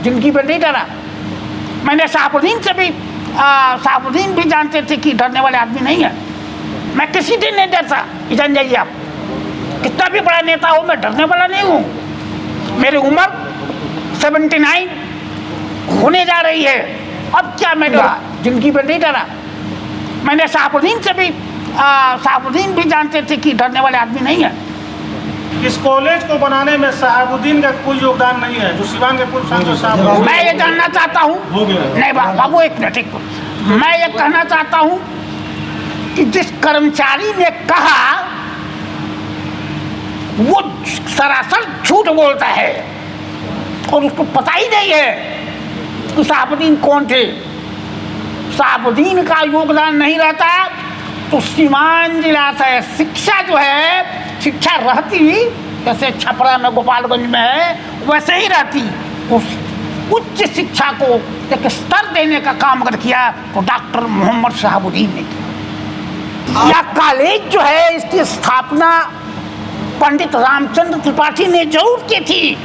जिंदगी में नहीं डरा। मैंने शहाबुद्दीन से भी शहाबुद्दीन भी जानते थे कि डरने वाले आदमी नहीं है। मैं किसी दिन नहीं डरता, जान जाइए आप। कितना भी बड़ा नेता हो, मैं डरने वाला नहीं हूँ। मेरी उम्र 79 होने जा रही है, अब क्या मैं डरा? जिंदगी में नहीं डरा। मैंने शहाबुद्दीन से भी शहाबुद्दीन भी जानते थे कि डरने वाले आदमी नहीं है। इस कॉलेज को बनाने में शहाबुद्दीन का कोई योगदान नहीं है, जो सिवान के पूर्व सांसद साहब। मैं ये जानना चाहता हूँ, नहीं बाबू एक मिनट, मैं ये कहना चाहता हूँ कि जिस कर्मचारी ने कहा वो सरासर झूठ बोलता है और उसको पता ही नहीं है कि शहाबुद्दीन कौन थे। शहाबुद्दीन का योगदान नहीं रहता तो सीवान जिला से शिक्षा जो है, शिक्षा रहती जैसे छपरा में गोपालगंज में है वैसे ही रहती। उस उच्च शिक्षा को एक स्तर देने का काम अगर किया तो डॉक्टर मोहम्मद शहाबुद्दीन ने किया। यह कॉलेज जो है इसकी स्थापना पंडित रामचंद्र त्रिपाठी ने जरूर की थी,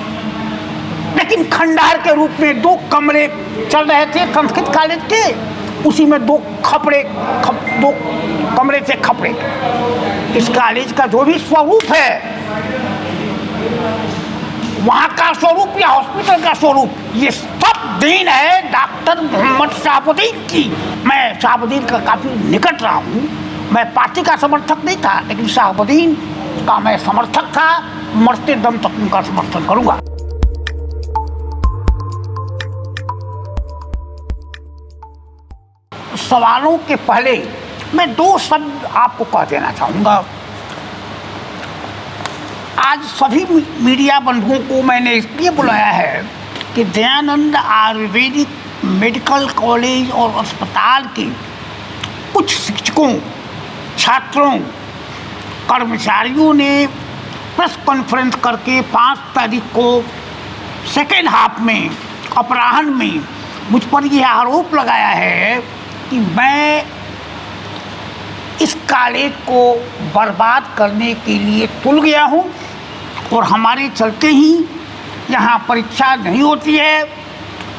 लेकिन खंडहर के रूप में 2 कमरे चल रहे थे संस्कृत कॉलेज के, उसी में 2 कमरे थे खपड़े। इस कॉलेज का जो भी स्वरूप है, वहाँ का स्वरूप या हॉस्पिटल का स्वरूप, ये सब देन है डॉक्टर मोहम्मद शहाबुद्दीन की। मैं शहाबुद्दीन का काफ़ी निकट रहा हूँ। मैं पार्टी का समर्थक नहीं था, लेकिन शहाबुद्दीन का मैं समर्थक था। मरते दम तक उनका समर्थन करूँगा। सवालों के पहले मैं 2 शब्द आपको कह देना चाहूँगा। आज सभी मीडिया बंधुओं को मैंने इसलिए बुलाया है कि दयानंद आयुर्वेदिक मेडिकल कॉलेज और अस्पताल के कुछ शिक्षकों, छात्रों, कर्मचारियों ने प्रेस कॉन्फ्रेंस करके 5 तारीख को सेकेंड हाफ में अपराह्न में मुझ पर यह आरोप लगाया है कि मैं इस कॉलेज को बर्बाद करने के लिए तुल गया हूँ और हमारे चलते ही यहाँ परीक्षा नहीं होती है,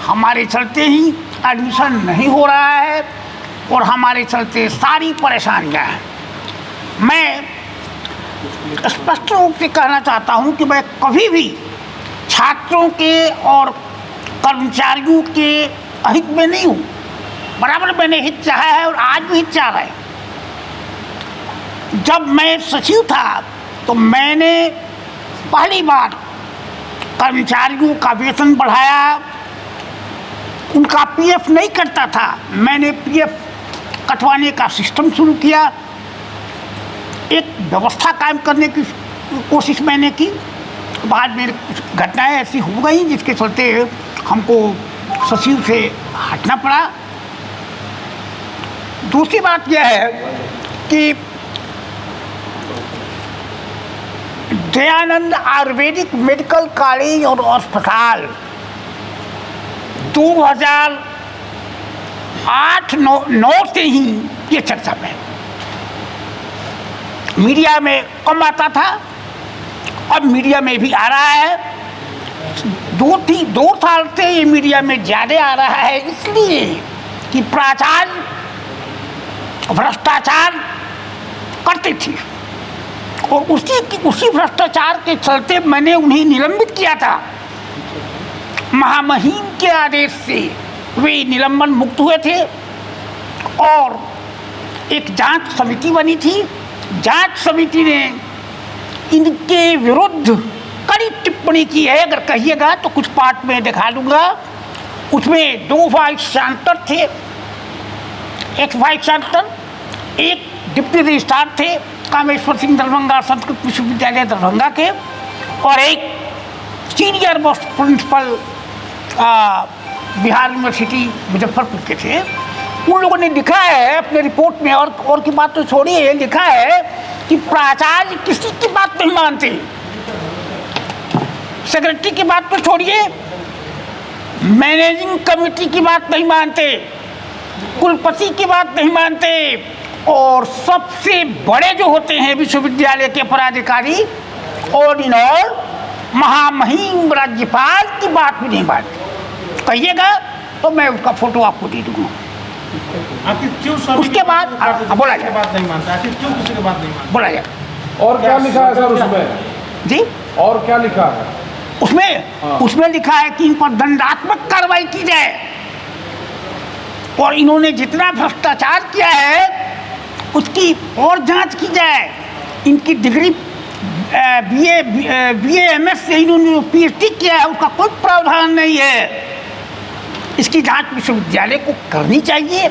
हमारे चलते ही एडमिशन नहीं हो रहा है और हमारे चलते सारी परेशानियाँ हैं। मैं स्पष्ट रूप से कहना चाहता हूँ कि मैं कभी भी छात्रों के और कर्मचारियों के अहित में नहीं हूँ। बराबर मैंने हित चाहा है और आज भी हित चाह रहा है। जब मैं सचिव था तो मैंने पहली बार कर्मचारियों का वेतन बढ़ाया। उनका पीएफ नहीं कटता था, मैंने पीएफ कटवाने का सिस्टम शुरू किया। एक व्यवस्था कायम करने की कोशिश मैंने की। बाद में कुछ घटनाएं ऐसी हो गई जिसके चलते हमको सचिव से हटना पड़ा। दूसरी बात यह है कि दयानंद आयुर्वेदिक मेडिकल कॉलेज और अस्पताल 2008-9 से ही ये चर्चा में, मीडिया में कम आता था, अब मीडिया में भी आ रहा है। 2 साल से ये मीडिया में ज़्यादा आ रहा है, इसलिए कि प्राचार्य भ्रष्टाचार करती थी और उसी भ्रष्टाचार के चलते मैंने उन्हें निलंबित किया था। महामहिम के आदेश से वे निलंबन मुक्त हुए थे और एक जांच समिति बनी थी। जांच समिति ने इनके विरुद्ध कड़ी टिप्पणी की है। अगर कहिएगा तो कुछ पार्ट में दिखा दूंगा। उसमें 2 वाइस चांसलर थे, एक वाइस चांसलर, एक डिप्टी रजिस्ट्रार थे कामेश्वर सिंह दरभंगा संस्कृत विश्वविद्यालय दरभंगा के, और एक senior most principal Bihar university Muzaffarpur के थे। उन लोगों ने लिखा है अपने रिपोर्ट में, और की बात तो छोड़िए, लिखा है कि प्राचार्य किसी की बात नहीं मानते, सेक्रेटरी की बात तो छोड़िए, मैनेजिंग कमेटी की बात नहीं मानते, कुलपति की बात नहीं मानते, और सबसे बड़े जो होते हैं विश्वविद्यालय के पदाधिकारी, ऑल इन ऑल महामहिम राज्यपाल की बात भी नहीं मानते। कहिएगा तो मैं उसका फोटो आपको दे दूंगा। आखिर क्यों स्वामी उसके बाद बोला की जाए, बात नहीं मानता, आखिर क्यों किसी की बात नहीं मानता? बोला जाए और क्या लिखा है सर उसमें? जी। और क्या लिखा है उसमें हाँ। उसमें लिखा है कि इन पर दंडात्मक कार्रवाई की जाए और इन्होंने जितना भ्रष्टाचार किया है उसकी और जांच की जाए। इनकी डिग्री BA MS से इन्होंने PhD किया है उसका कोई प्रावधान नहीं है। इसकी जांच विश्वविद्यालय को करनी चाहिए।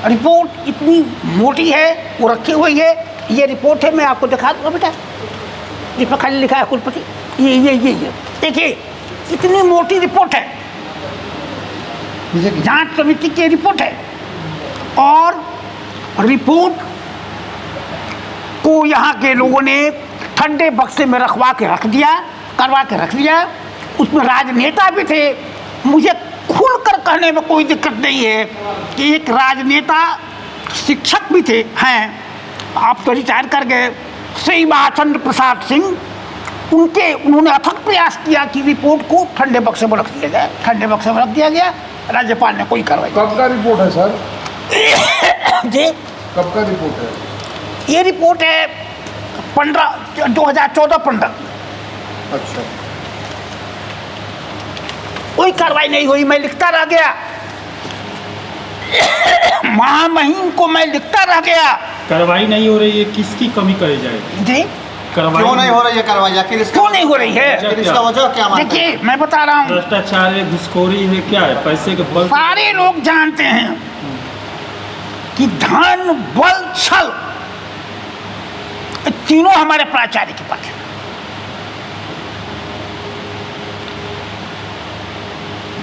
रिपोर्ट इतनी मोटी है, वो रखी हुई है, ये रिपोर्ट है, मैं आपको दिखा दूँगा बेटा, जिस पर खाली लिखा है कुलपति, ये देखिए इतनी मोटी रिपोर्ट है, जांच समिति की रिपोर्ट है। और रिपोर्ट को यहाँ के लोगों ने ठंडे बक्से में करवा के रख दिया। उसमें राजनेता भी थे। मुझे खुलकर कहने में कोई दिक्कत नहीं है कि एक राजनेता शिक्षक भी थे हैं, आप तो रिटायर कर गए, श्री महाचंद्र प्रसाद सिंह, उन्होंने अथक प्रयास किया कि रिपोर्ट को ठंडे बक्से में रख दिया जाए। ठंडे बक्से में रख दिया गया, राज्यपाल ने कोई कार्रवाई। कब का रिपोर्ट है सर? जी कब का रिपोर्ट है? ये रिपोर्ट है 2014-15। अच्छा, कोई कार्रवाई नहीं हुई, मैं लिखता रह गया। महामहिम को मैं लिखता रह गया। कार्रवाई नहीं हो रही है, किसकी कमी करी जाएगी? जी क्यों नहीं हो रही है कार्रवाई? आखिर इसका क्यों नहीं हो रही है? आखिर इसका वजह क्या मानते हैं? देखिए मैं बता रहा हूँ, भ्रष्टाचार है, घुसखोरी है, क्या है? पैसे के बल सारे लोग जानते हैं कि धन बल छल तीनों हमारे प्राचार्य के पास है।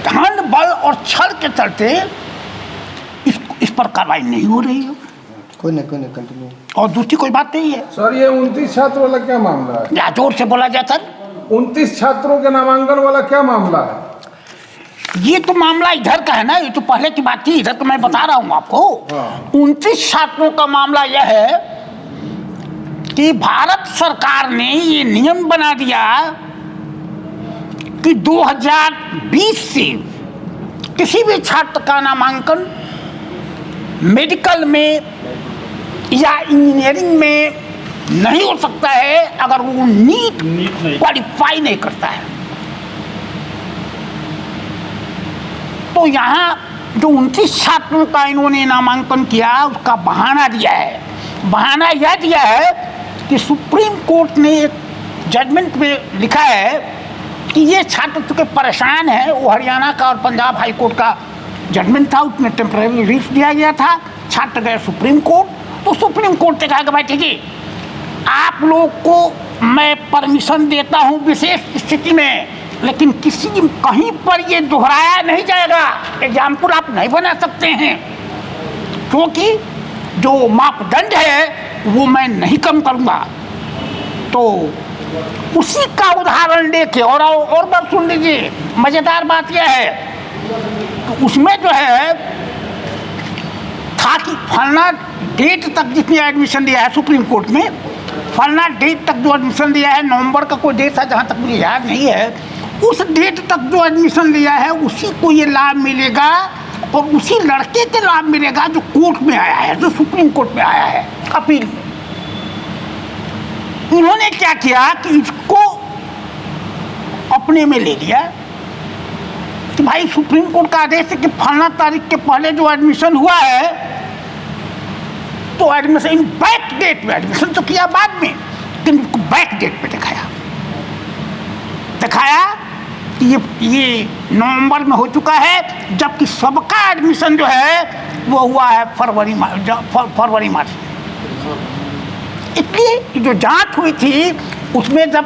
धन बल और छल के चलते इस पर कार्रवाई नहीं हो रही है। कोई नहीं कंटिन्यू। और दूसरी कोई बात नहीं है। सर ये 29 छात्र वाला क्या मामला है? या जोर से बोला जाए सर। 29 छात्रों के नामांकन वाला क्या मामला है? ये तो मामला इधर का है ना, ये तो पहले की बात थी, इधर तो मैं बता रहा हूँ आपको। हाँ। 29 छात्रों का मामला यह है कि भारत सरकार ने ये नियम बना दिया कि 2020 से किसी भी छात्र का नामांकन मेडिकल में या इंजीनियरिंग में नहीं हो सकता है अगर वो नीट नहीं। क्वालिफाई नहीं करता है। तो यहाँ जो 29 छात्रों का इन्होंने नामांकन किया उसका बहाना दिया है। बहाना यह दिया है कि सुप्रीम कोर्ट ने एक जजमेंट में लिखा है कि ये छात्र चूँकि परेशान है, वो हरियाणा का और पंजाब हाई कोर्ट का जजमेंट था, उसमें टेम्परेरी रिलीफ दिया गया था। छात्र गए सुप्रीम कोर्ट, तो सुप्रीम कोर्ट ने कहा कि भाई ठीक है, आप लोग को मैं परमिशन देता हूँ विशेष स्थिति में, लेकिन कहीं पर ये दोहराया नहीं जाएगा। एग्जाम्पल आप नहीं बना सकते हैं, क्योंकि जो मापदंड है वो मैं नहीं कम करूँगा। तो उसी का उदाहरण लेके और बात सुन लीजिए, मज़ेदार बात यह है तो उसमें जो है था कि फलना डेट तक जितनी एडमिशन दिया है सुप्रीम कोर्ट में, फलना डेट तक जो एडमिशन दिया है, नवंबर का कोई डेट था जहाँ तक मुझे याद नहीं है, उस डेट तक जो एडमिशन लिया है उसी को ये लाभ मिलेगा और उसी लड़के के लाभ मिलेगा जो कोर्ट में आया है, जो सुप्रीम कोर्ट में आया है अपील में। इन्होंने क्या किया कि इसको अपने में ले लिया कि भाई सुप्रीम कोर्ट का आदेश है कि फलाना तारीख के पहले जो एडमिशन हुआ है तो एडमिशन बैक डेट में, एडमिशन तो किया बाद में, लेकिन उसको बैक डेट पे दिखाया कि ये नवंबर में हो चुका है, जबकि सबका एडमिशन जो है वो हुआ है फरवरी मार्च में। इसलिए जो जांच हुई थी उसमें जब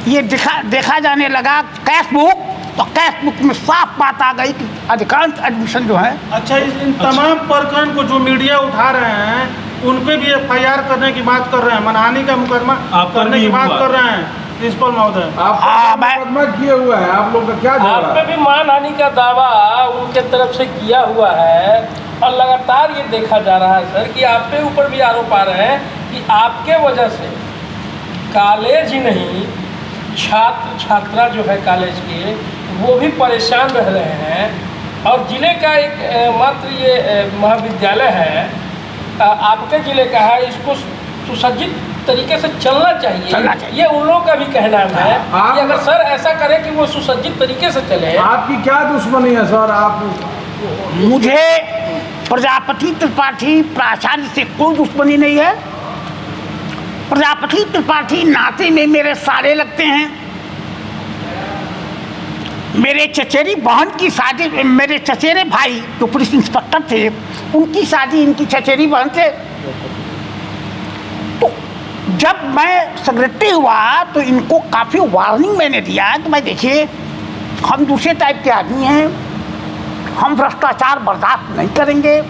ये देखा जाने लगा कैश बुक, तो कैश बुक में साफ बात आ गई कि अधिकांश एडमिशन जो है। अच्छा, इन तमाम प्रकरण को जो मीडिया उठा रहे हैं उन पे भी FIR करने की बात कर रहे हैं, मानहानि का मुकदमा करने की बात कर रहे हैं प्रिंसिपल महोदय। आप मुकदमा किए हुए हैं, आप लोग का क्या आप पे भी मानहानि का दावा उनके तरफ से किया हुआ है और लगातार ये देखा जा रहा है सर कि आप पे ऊपर भी आरोप आ रहे हैं कि आपके वजह से कॉलेज ही नहीं, छात्र छात्रा जो है कॉलेज के वो भी परेशान रह रहे हैं। और ज़िले का एक मात्र ये महाविद्यालय है, आपके ज़िले का है, इसको सुसज्जित तरीके से चलना चाहिए। ये उन लोगों का भी कहना है कि अगर सर ऐसा करें कि वो सुसज्जित तरीके से चले। आपकी क्या दुश्मनी है सर? आप मुझे प्रजापति त्रिपाठी प्राचार्य से कोई दुश्मनी नहीं है। प्रजापति त्रिपाठी नाते में मेरे सारे लगते हैं। मेरे चचेरी बहन की शादी, मेरे चचेरे भाई जो पुलिस इंस्पेक्टर थे, उनकी शादी इनकी चचेरी बहन से। तो जब मैं सेक्रेटरी हुआ तो इनको काफ़ी वार्निंग मैंने दिया कि भाई देखिए, हम दूसरे टाइप के आदमी हैं, हम भ्रष्टाचार बर्दाश्त नहीं करेंगे,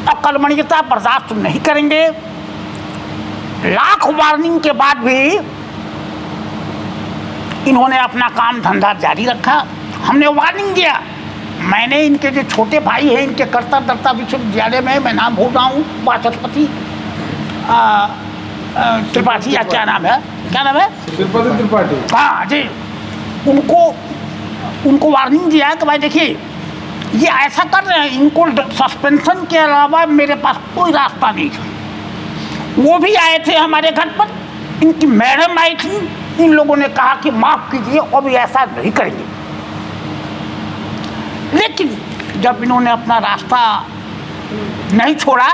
अकर्मण्यता बर्दाश्त नहीं करेंगे। लाख वार्निंग के बाद भी इन्होंने अपना काम धंधा जारी रखा। हमने वार्निंग दिया। मैंने इनके जो छोटे भाई हैं, इनके कर्ता दत्ता विश्वविद्यालय में, मैं नाम भूल रहा हूँ, वाचस्पति त्रिपाठी या क्या नाम है, क्या नाम है? श्रीपति त्रिपाठी। हाँ जी, उनको वार्निंग दिया कि भाई देखिए, ये ऐसा कर रहे हैं, इनको सस्पेंशन के अलावा मेरे पास कोई रास्ता नहीं था। वो भी आए थे हमारे घर पर, इनकी मैडम आई थी, इन लोगों ने कहा कि माफ़ कीजिए, अब ऐसा नहीं करेंगे। लेकिन जब इन्होंने अपना रास्ता नहीं छोड़ा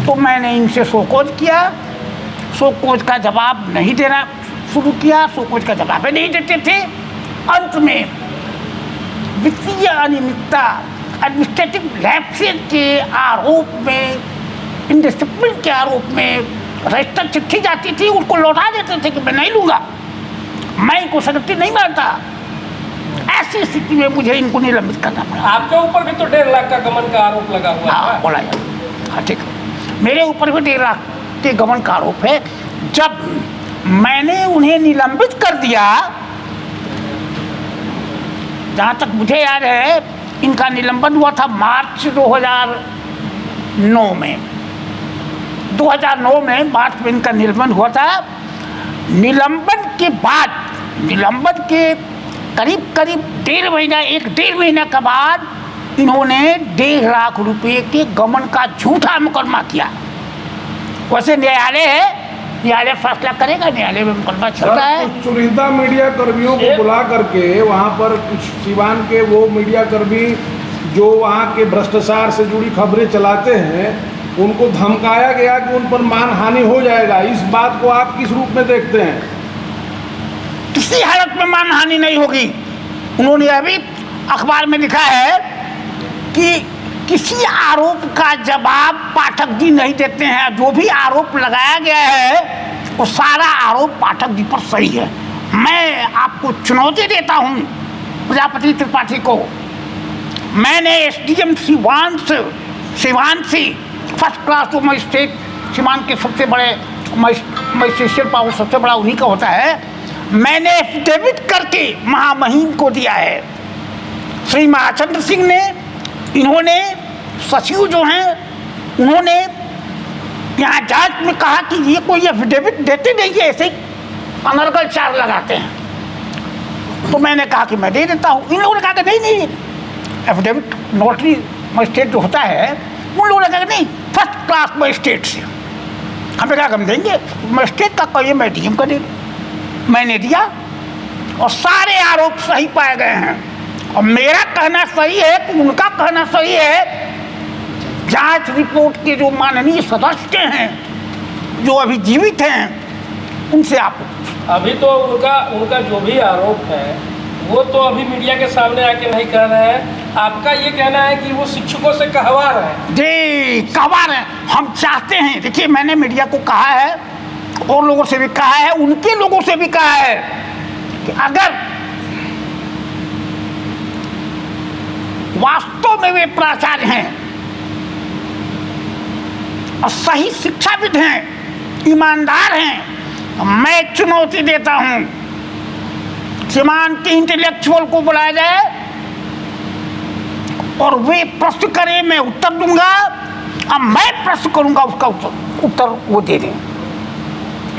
तो मैंने इनसे शोकोज किया। शोकोज का जवाब नहीं देना शुरू किया, शोकोज का जवाब नहीं देते थे। अंत में वित्तीय अनियमितता, एडमिनिस्ट्रेटिव लैप्सेज के आरोप में, इंडिसिप्लिन के आरोप में रजिस्टर चिट्ठी जाती थी, उनको लौटा देते थे कि मैं नहीं लूँगा, मैं इनको सेक्रेटरी नहीं मानता। ऐसी स्थिति में मुझे इनको निलंबित करना पड़ा। आपके ऊपर भी तो 1.5 लाख का गमन का आरोप लगा हुआ है। हाँ, बोला जाए, हाँ ठीक है, मेरे ऊपर भी 1.5 लाख के गमन का आरोप है। जब मैंने उन्हें निलंबित कर दिया, जहाँ तक मुझे याद है, इनका निलंबन हुआ था मार्च 2009 में। 2009 में मार्च में इनका निलंबन हुआ था। निलंबन के बाद, निलंबन के करीब 1.5 महीना, 1.5 महीना के बाद इन्होंने 1.5 लाख रुपए के गमन का झूठा मुकदमा किया। वैसे न्यायालय है, न्यायालय फैसला करेगा, न्यायालय में मुकदमा चल रहा है। कुछ चुनिंदा मीडिया कर्मियों को बुला करके वहाँ पर कुछ सिवान के वो मीडिया कर्मी जो वहाँ के भ्रष्टाचार से जुड़ी खबरें चलाते हैं, उनको धमकाया गया कि उन पर मानहानि हो जाएगा। इस बात को आप किस रूप में देखते हैं? किसी हालत में मानहानि नहीं होगी। उन्होंने अभी अखबार में लिखा है कि किसी आरोप का जवाब पाठक जी नहीं देते हैं। जो भी आरोप लगाया गया है वो सारा आरोप पाठक जी पर सही है। मैं आपको चुनौती देता हूँ प्रजापति त्रिपाठी को। मैंने SDM सिवान से फर्स्ट क्लास जो मजिस्ट्रेट सिवान के सबसे बड़े मजिस्ट्रेशियल पावर सबसे बड़ा उन्हीं का होता है, मैंने एफिडेविट करके महामहिम को दिया है। श्री महाचंद्र सिंह ने, इन्होंने सचिव जो हैं, उन्होंने यहाँ जांच में कहा कि ये कोई एफिडेविट देते नहीं है, ऐसे ही अनर्गल चार्ज लगाते हैं। तो मैंने कहा कि मैं दे देता हूँ। इन लोगों ने कहा कि नहीं, एफिडेविट नोटरी मजिस्ट्रेट जो होता है, उन लोगों ने कहा कि नहीं, फर्स्ट क्लास मजिस्ट्रेट से। हमें कहा हम देंगे, मजिस्ट्रेट का कहिए, मैं DM का दे दूँ। मैंने दिया और सारे आरोप सही पाए गए हैं। और मेरा कहना सही है कि उनका कहना सही है। जांच रिपोर्ट के जो माननीय सदस्य हैं, जो अभी जीवित हैं, उनसे आप अभी तो उनका जो भी आरोप है वो तो अभी मीडिया के सामने आके नहीं कह रहे हैं। आपका ये कहना है कि वो शिक्षकों से कहवा रहे हैं। जी, कहवा रहे हैं। हम चाहते हैं, देखिए मैंने मीडिया को कहा है और लोगों से भी कहा है, उनके लोगों से भी कहा है कि अगर वास्तव में वे प्राचार्य हैं और सही शिक्षाविद हैं, ईमानदार हैं, तो मैं चुनौती देता हूं, सीमांत के इंटेलेक्चुअल को बुलाया जाए और वे प्रश्न करें, मैं उत्तर दूंगा। अब मैं प्रश्न करूंगा, उसका उत्तर वो दे दें।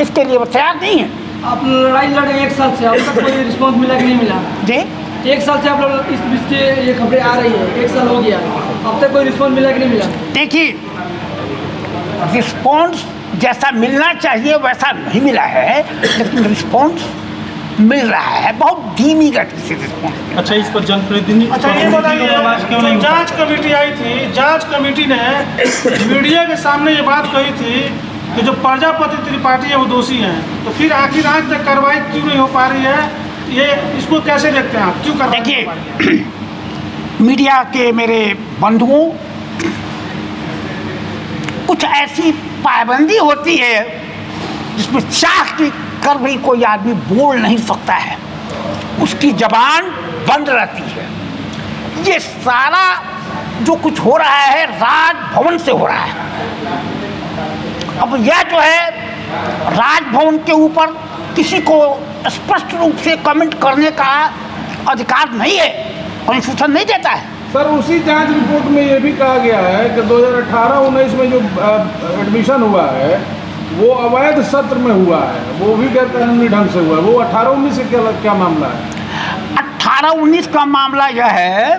इसके लिए वो तैयार नहीं है। आप लड़ाई लड़े 1 साल से, अब तक कोई रिस्पॉन्स मिला कि नहीं मिला? जी, एक साल से आप लोग इस बीच के ये खबरें आ रही है, 1 साल हो गया, अब तक कोई रिस्पॉन्स मिला कि नहीं मिला? देखिए, रिस्पॉन्स जैसा मिलना चाहिए वैसा नहीं मिला है, लेकिन रिस्पॉन्स मिल रहा है, बहुत धीमी गति से रिस्पॉन्स। अच्छा, इस पर जनप्रतिनिधि अच्छा ये बताइए, जो जांच कमेटी आई थी, जांच कमेटी ने मीडिया के सामने ये बात कही थी कि जो प्रजापति त्रिपाठी है वो दोषी हैं, तो फिर आखिर आज तक कार्रवाई क्यों नहीं हो पा रही है? ये इसको कैसे देखते हैं आप, क्यों कार्रवाई नहीं हो पा रही है? मीडिया के मेरे बंधुओं, कुछ ऐसी पाबंदी होती है जिसमें चाह के कर भी कोई आदमी बोल नहीं सकता है, उसकी जबान बंद रहती है। ये सारा जो कुछ हो रहा है राजभवन से हो रहा है। अब यह जो है राजभवन के ऊपर किसी को स्पष्ट रूप से कमेंट करने का अधिकार नहीं है, कॉन्स्टिट्यूशन नहीं देता है। सर, उसी जांच रिपोर्ट में ये भी कहा गया है कि 2018-19 में जो एडमिशन हुआ है वो अवैध सत्र में हुआ है, वो भी गैरकानूनी ढंग से हुआ है। वो 18-19 से क्या मामला है? 18-19 का मामला यह है,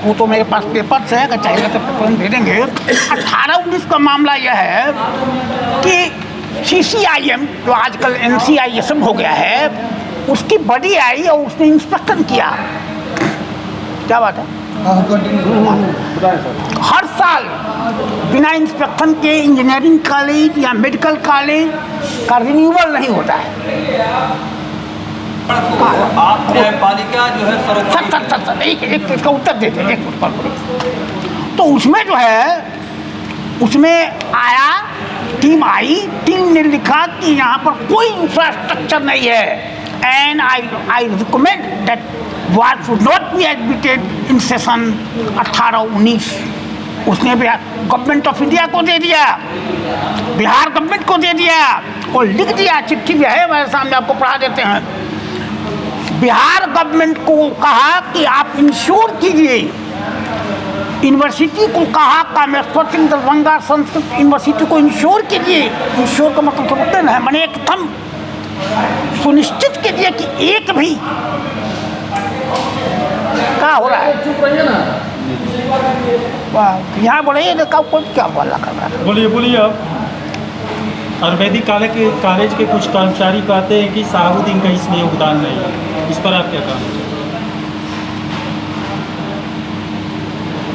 वो तो मेरे पास पेपर्स है, अगर चाहिए तो पेपर दे देंगे। 18-19 का मामला यह है कि CCIM जो आजकल NCISM हो गया है, उसकी बॉडी आई और उसने इंस्पेक्शन किया। क्या बात है? हर साल बिना इंस्पेक्शन के इंजीनियरिंग कॉलेज या मेडिकल कॉलेज का रिन्यूअल नहीं होता है। आप न्यायपालिका जो है सर एक इसका उत्तर देते हैं, एक उत्तर। तो उसमें जो है, उसमें आया, टीम आई, टीम ने लिखा कि यहाँ पर कोई इंफ्रास्ट्रक्चर नहीं है, and I recommend that war should not be admitted in session 18-19। उसने गवर्नमेंट ऑफ इंडिया को दे दिया, बिहार गवर्नमेंट को दे दिया और लिख दिया, चिट्ठी भी है मेरे सामने, आपको पढ़ा देते हैं। बिहार गवर्नमेंट को कहा कि आप इंश्योर कीजिए, यूनिवर्सिटी को कहा कामेश्वर सिंह दरभंगा संस्कृत यूनिवर्सिटी को इंश्योर कीजिए। इंश्योर का मतलब समझते ना, मैंने एकदम सुनिश्चित कीजिए कि एक भी क्या हो रहा है। चुप रहिए ना, यहाँ बोले कोई क्या बोला कर रहा है? बोलिए आप। आयुर्वेदिक कॉलेज के कुछ कर्मचारी कहते हैं कि शहाबुद्दीन का इसमें योगदान नहीं है, इस पर आप क्या कहना चाहते हैं?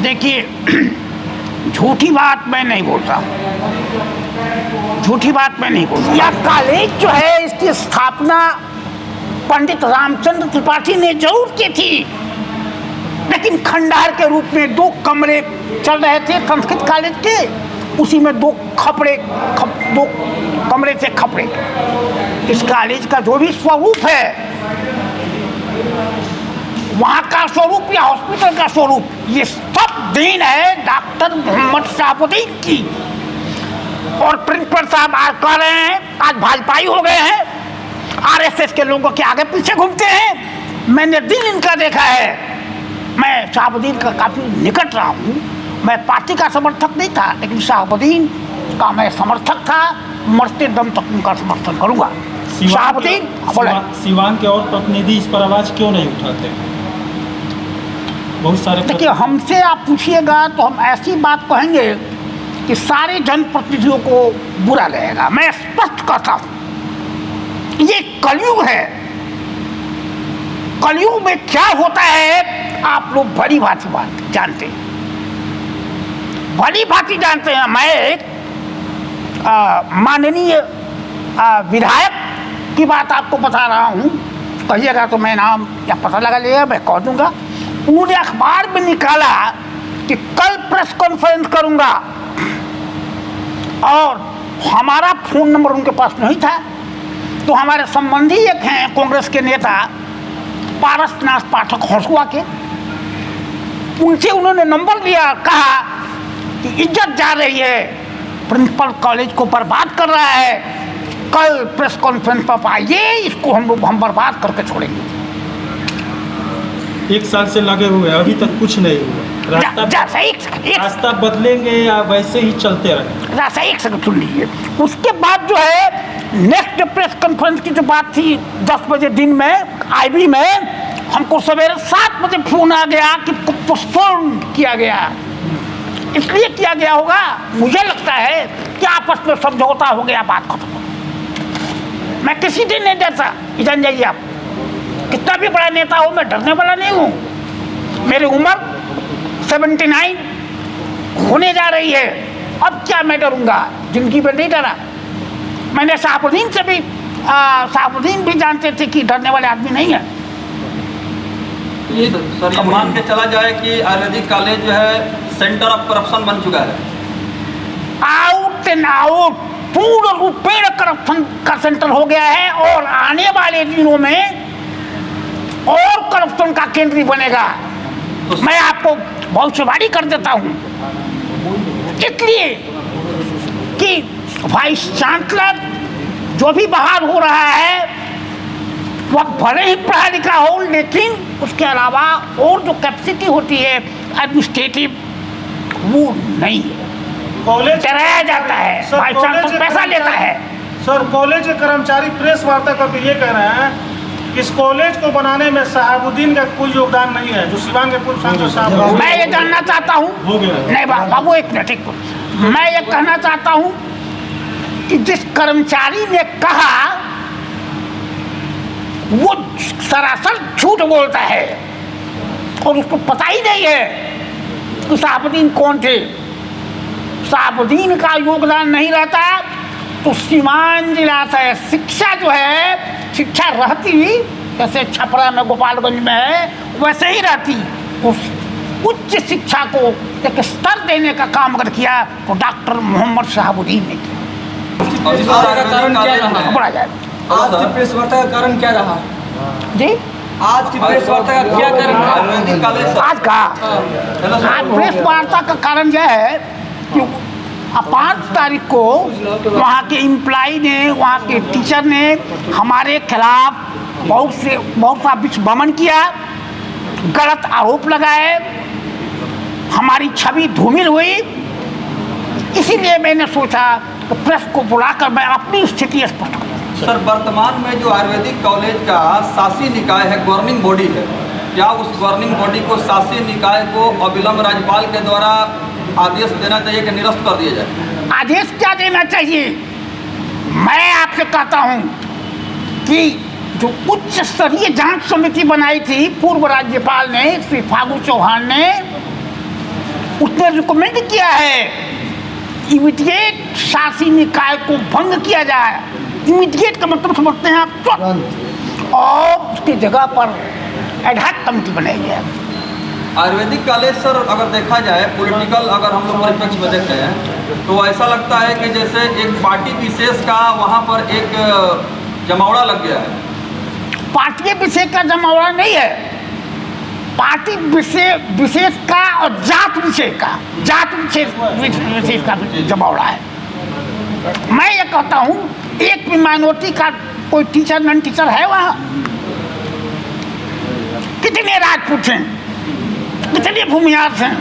देखिए, झूठी बात मैं नहीं बोलता, झूठी बात मैं नहीं बोलता। यह कॉलेज जो है, इसकी स्थापना पंडित रामचंद्र त्रिपाठी ने जरूर की थी, लेकिन खंडहर के रूप में 2 कमरे चल रहे थे संस्कृत कॉलेज के, उसी में 2 कमरे से खपड़े। इस कॉलेज का जो भी स्वरूप है, वहाँ का स्वरूप या हॉस्पिटल का स्वरूप, ये सब देन है डॉक्टर मोहम्मद शहाबुद्दीन की। और प्रिंसिपल साहब आज कह रहे हैं, आज भाजपाई हो गए हैं, RSS के लोगों के आगे पीछे घूमते हैं। मैंने दिल इनका देखा है, मैं शहाबुद्दीन का काफ़ी निकट रहा हूँ। मैं पार्टी का समर्थक नहीं था, लेकिन शहाबुद्दीन का मैं समर्थक था, मरते दम तक उनका समर्थन करूँगा। शहाबुद्दीन सिवान के और प्रतिनिधि इस पर आवाज़ क्यों नहीं उठाते? बहुत सारे। देखिए, हमसे आप पूछिएगा तो हम ऐसी बात कहेंगे कि सारे जनप्रतिनिधियों को बुरा लगेगा। मैं स्पष्ट कहता हूँ, ये कलयुग है। कलयुग में क्या होता है आप लोग भली भांति जानते हैं, भली भांति जानते हैं। मैं एक माननीय विधायक की बात आपको बता रहा हूँ, कहिएगा तो मैं नाम या पता लगा लिया, मैं कह दूँगा। उन्होंने अखबार में निकाला कि कल प्रेस कॉन्फ्रेंस करूँगा, और हमारा फ़ोन नंबर उनके पास नहीं था। तो हमारे संबंधी एक हैं कांग्रेस के नेता पारसनाथ पाठक हंसुआ के, उनसे उन्होंने नंबर लिया, कहा कि इज्जत जा रही है, प्रिंसिपल कॉलेज को बर्बाद कर रहा है, कल प्रेस कॉन्फ्रेंस पर आइए, इसको हम बर्बाद करके छोड़ेंगे। 1 साल से लगे हुए, अभी तक कुछ नहीं हुआ। रास्ता बदलेंगे या वैसे ही चलते रहेंगे? रास्ता एक सेकंड सुन लीजिए। उसके बाद जो है नेक्स्ट प्रेस कॉन्फ्रेंस की जो बात थी 10 बजे दिन में IB में, हमको सवेरे 7 बजे फोन आ गया कि पोस्टपोन किया गया। इसलिए किया गया होगा, मुझे लगता है कि आपस में समझौता हो गया, बात खत्म। मैं किसी दिन नहीं डरता, जान जाइए आप, कितना भी बड़ा नेता हो, मैं डरने वाला नहीं हूँ। मेरी उम्र 79 होने जा रही है, अब क्या मैं डरूंगा? जिंदगी में नहीं डरा। मैंने शहाबुद्दीन से भी शहाबुद्दीन भी जानते थे कि डरने वाले आदमी नहीं है। सर ये मान के चला जाए कि आयुर्वेदिक कॉलेज जो है सेंटर ऑफ करप्शन बन चुका है। आउट एंड आउट पूर्ण रूपेण करप्शन का सेंटर हो गया है, और आने वाले दिनों में और करप्शन का केंद्र बनेगा। तो मैं आपको भविष्यवाणी कर देता हूं, इसलिए कि वाइस चांसलर जो भी बहाल हो रहा है वह भले ही पढ़ा लिखा हो, लेकिन उसके अलावा और जो कैपेसिटी होती है एडमिनिस्ट्रेटिव, वो नहीं है। कॉलेज डराया जाता है, सर, वाइस चांसलर पैसा लेता है। सर कॉलेज के कर्मचारी प्रेस वार्ता करके ये कह रहे हैं कि इस कॉलेज को बनाने में शहाबुद्दीन का कोई योगदान नहीं है, जो सिवान के पूर्व सांसद साहब। मैं ये जानना चाहता हूँ, नहीं बाबू एक मिनट, एक मिनट। मैं ये कहना चाहता हूँ कि जिस कर्मचारी ने कहा वो सरासर झूठ बोलता है, और उसको पता ही नहीं है कि शहाबुद्दीन कौन थे। शहाबुद्दीन का योगदान नहीं रहता तो सीवान जिला से शिक्षा जो है, शिक्षा रहती जैसे छपरा में गोपालगंज में है वैसे ही रहती। उस उच्च शिक्षा को एक स्तर देने का काम अगर किया तो डॉक्टर मोहम्मद शहाबुद्दीन ने किया। और इस बार आयुर्वेदिक कॉलेज में बढ़ा जाए। आज की प्रेस वार्ता का कारण क्या रहा? जी आज की प्रेस वार्ता का क्या कारण रहा? आयुर्वेदिक कॉलेज सर, आज का आज प्रेस वार्ता का कारण यह है कि 5 तारीख को वहाँ के एम्प्लॉई ने, वहाँ के टीचर ने हमारे खिलाफ बहुत सा विषमन किया, गलत आरोप लगाए, हमारी छवि धूमिल हुई। इसीलिए मैंने सोचा कि प्रेस को बुलाकर मैं अपनी स्थिति स्पष्ट करूँ। सर वर्तमान में जो आयुर्वेदिक कॉलेज का शासी निकाय है, गवर्निंग बॉडी है, क्या उस गवर्निंग बॉडी को शासी निकाय को अविलंब राज्यपाल के द्वारा आदेश देना चाहिए कि निरस्त कर दिया जाए? आदेश क्या देना चाहिए? मैं आपसे कहता हूं कि जो उच्च स्तरीय जांच समिति बनाई थी पूर्व राज्यपाल ने, श्री फागू चौहान ने, उसने रिकमेंड किया है इमीडिएट शासी निकाय को भंग किया जाए। इमीडिएट का मतलब समझते हैं आप? तुरंत। और उसकी जगह पर एडहॉक कमेटी बनाई जाए। आयुर्वेदिक कॉलेज सर अगर देखा जाए पॉलिटिकल, अगर हम लोग परिप्रेक्ष्य में देखते हैं तो ऐसा लगता है कि जैसे एक पार्टी विशेष का वहाँ पर एक जमावड़ा लग गया है। पार्टी विशेष का जमावड़ा नहीं है, पार्टी विशेष का और जात विशेष का जमावड़ा है। मैं ये कहता हूँ एक भी माइनॉरिटी का कोई टीचर नॉन टीचर है वहाँ? कितने राजपूत हैं, कितने भूमिहार हैं,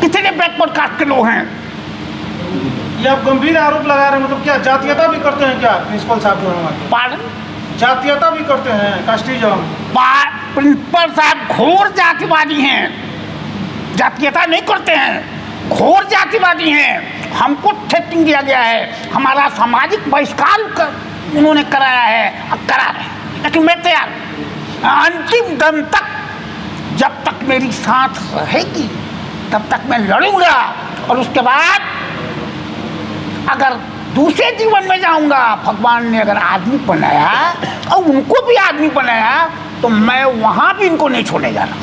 कितने बैकवर्ड कास्ट के लोग हैं? ये आप गंभीर आरोप लगा रहे हैं, मतलब क्या जातीयता भी करते हैं क्या प्रिंसिपल साहब जो हमारे? पार्डन? जातीयता भी करते हैं, कास्टिज्म? प्रिंसिपल साहब घोर जातिवादी हैं, जातीयता नहीं करते हैं, घोर जातिवादी हैं। हमको थ्रेटिंग दिया गया है, हमारा सामाजिक बहिष्कार उन्होंने कराया है, अब करा रहे हैं, लेकिन मैं तैयार अंतिम दम तक, जब तक मेरी सांस रहेगी तब तक मैं लड़ूंगा। और उसके बाद अगर दूसरे जीवन में जाऊंगा, भगवान ने अगर आदमी बनाया और उनको भी आदमी बनाया, तो मैं वहाँ भी इनको नहीं छोड़ने जाना।